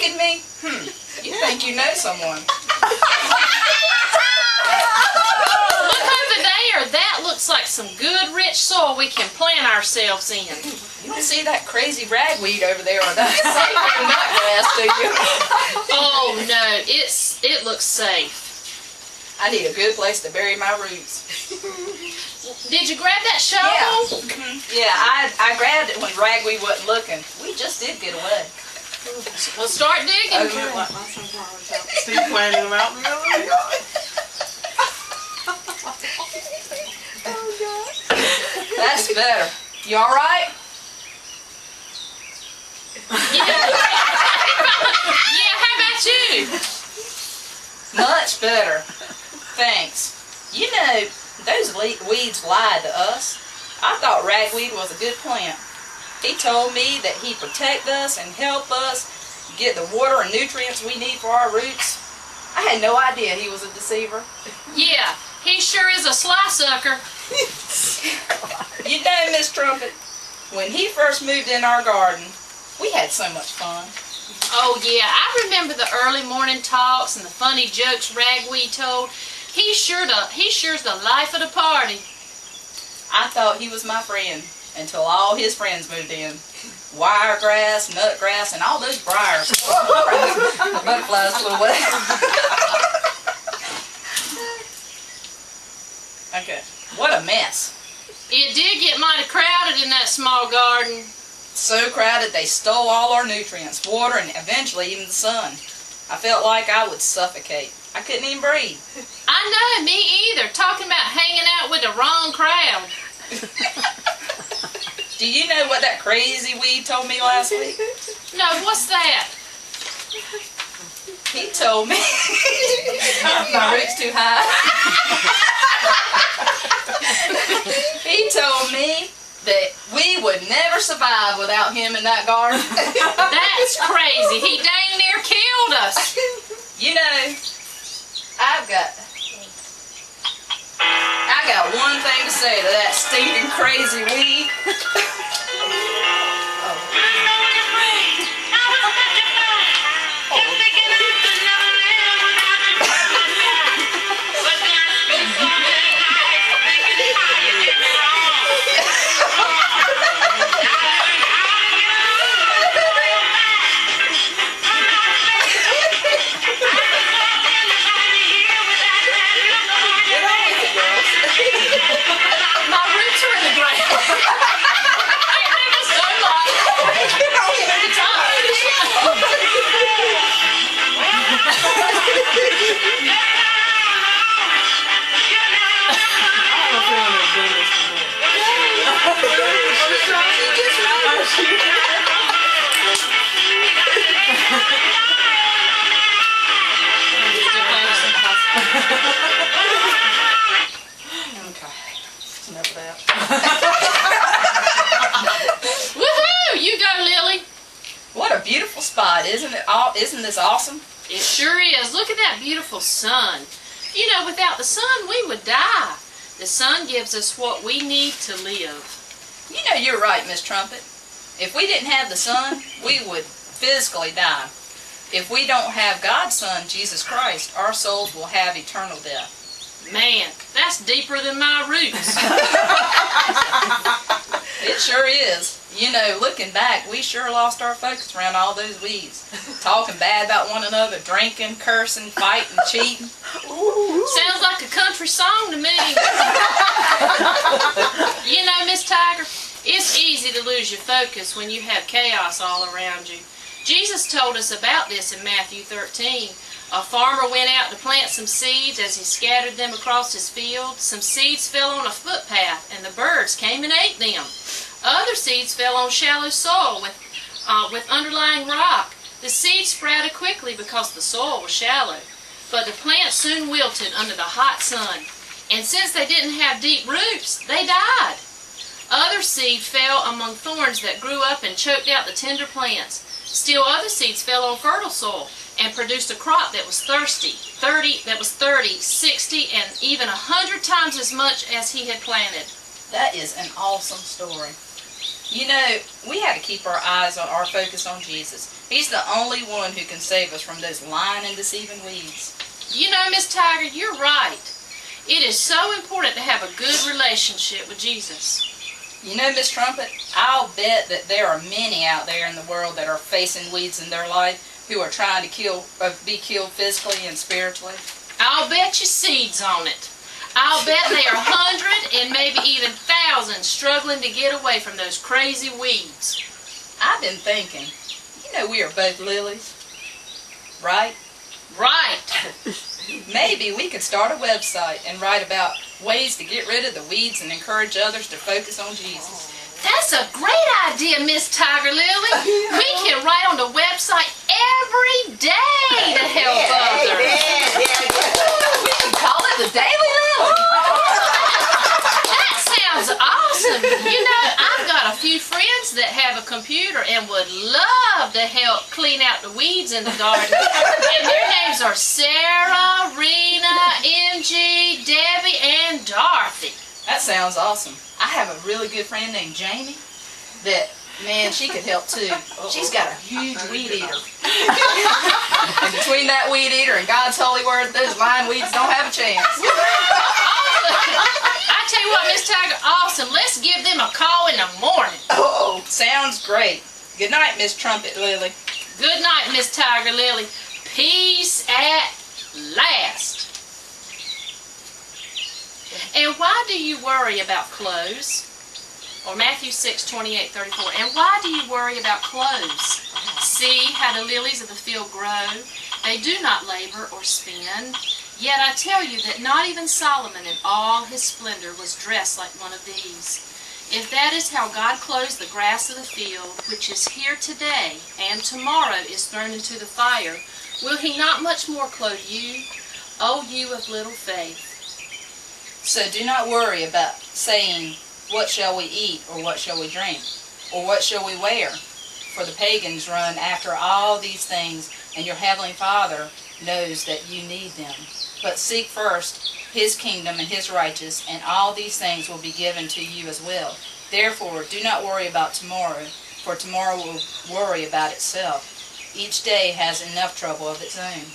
look at me? You think you know someone. Look over there. That looks like some good, rich soil we can plant ourselves in. You don't see that crazy ragweed over there or that safe nut grass, do you? Oh, no. It looks safe. I need a good place to bury my roots. Did you grab that shovel? Yeah, I grabbed it when ragweed wasn't looking. We just did get away. Well, start digging. Okay. Steve planting them out in the middle of the yard. That's better. You all right? Yeah. Yeah, how about you? Much better. Thanks. You know, those weeds lied to us. I thought ragweed was a good plant. He told me that he'd protect us and help us get the water and nutrients we need for our roots. I had no idea he was a deceiver. Yeah, he sure is a sly sucker. You know, Miss Trumpet, when he first moved in our garden, we had so much fun. Oh, yeah, I remember the early morning talks and the funny jokes Ragweed told. He's sure's the life of the party. I thought he was my friend until all his friends moved in. Wiregrass, nutgrass, and all those briars. The butterflies flew away. Okay, what a mess. It did get mighty crowded in that small garden. So crowded they stole all our nutrients, water, and eventually even the sun. I felt like I would suffocate. I couldn't even breathe. I know, me either. Talking about hanging out with the wrong crowd. Do you know what that crazy weed told me last week? No, what's that? He told me my root's too high. He told me that we would never survive without him in that garden. That's crazy. He dang near killed us. You know, I got one thing to say to that stinking crazy weed. My roots are in the ground. Ain't never so long. Woohoo! You go, Lily. What a beautiful spot, isn't it? Isn't this awesome? It sure is. Look at that beautiful sun. You know, without the sun, we would die. The sun gives us what we need to live. You know you're right, Miss Trumpet. If we didn't have the sun, we would physically die. If we don't have God's Son, Jesus Christ, our souls will have eternal death. Man, that's deeper than my roots. It sure is. You know, looking back, we sure lost our focus around all those weeds. Talking bad about one another, drinking, cursing, fighting, cheating. Sounds like a country song to me. You know, Miss Tiger, it's easy to lose your focus when you have chaos all around you. Jesus told us about this in Matthew 13. A farmer went out to plant some seeds. As he scattered them across his field, some seeds fell on a footpath, and the birds came and ate them. Other seeds fell on shallow soil with underlying rock. The seeds sprouted quickly because the soil was shallow, but the plants soon wilted under the hot sun. And since they didn't have deep roots, they died. Other seed fell among thorns that grew up and choked out the tender plants. Still other seeds fell on fertile soil and produced a crop that was 30, 60, and even 100 times as much as he had planted. That is an awesome story. You know, we had to keep our eyes on our focus on Jesus. He's the only one who can save us from those lying and deceiving weeds. You know, Miss Tiger, you're right. It is so important to have a good relationship with Jesus. You know, Miss Trumpet, I'll bet that there are many out there in the world that are facing weeds in their life who are trying to be killed physically and spiritually. I'll bet you seeds on it. I'll bet there are 100 and maybe even thousands struggling to get away from those crazy weeds. I've been thinking, you know, we are both lilies, right? Right. Maybe we could start a website and write about ways to get rid of the weeds and encourage others to focus on Jesus. That's a great idea, Miss Tiger Lily. We can write on the website every day to help others. We can call it the Daily Lily. That sounds awesome. You know, I've got a few friends that have a computer and would love to help clean out the weeds in the garden. And their names are Sarah, Rena, Angie, Debbie, and Dorothy. That sounds awesome. I have a really good friend named Jamie that, man, she could help too. She's got a huge weed eater. And between that weed eater and God's holy word, those lying weeds don't have a chance. I tell you what, Miss Tiger, awesome. Let's give them a call in the morning. Oh, sounds great. Good night, Miss Trumpet Lily. Good night, Miss Tiger Lily. Peace at last. And why do you worry about clothes? Or Matthew 6:28-34. And why do you worry about clothes? See how the lilies of the field grow. They do not labor or spin. Yet I tell you that not even Solomon in all his splendor was dressed like one of these. If that is how God clothes the grass of the field, which is here today and tomorrow is thrown into the fire, will he not much more clothe you, O you of little faith? So do not worry about saying, what shall we eat, or what shall we drink, or what shall we wear? For the pagans run after all these things, and your heavenly Father knows that you need them. But seek first his kingdom and his righteousness, and all these things will be given to you as well. Therefore, do not worry about tomorrow, for tomorrow will worry about itself. Each day has enough trouble of its own.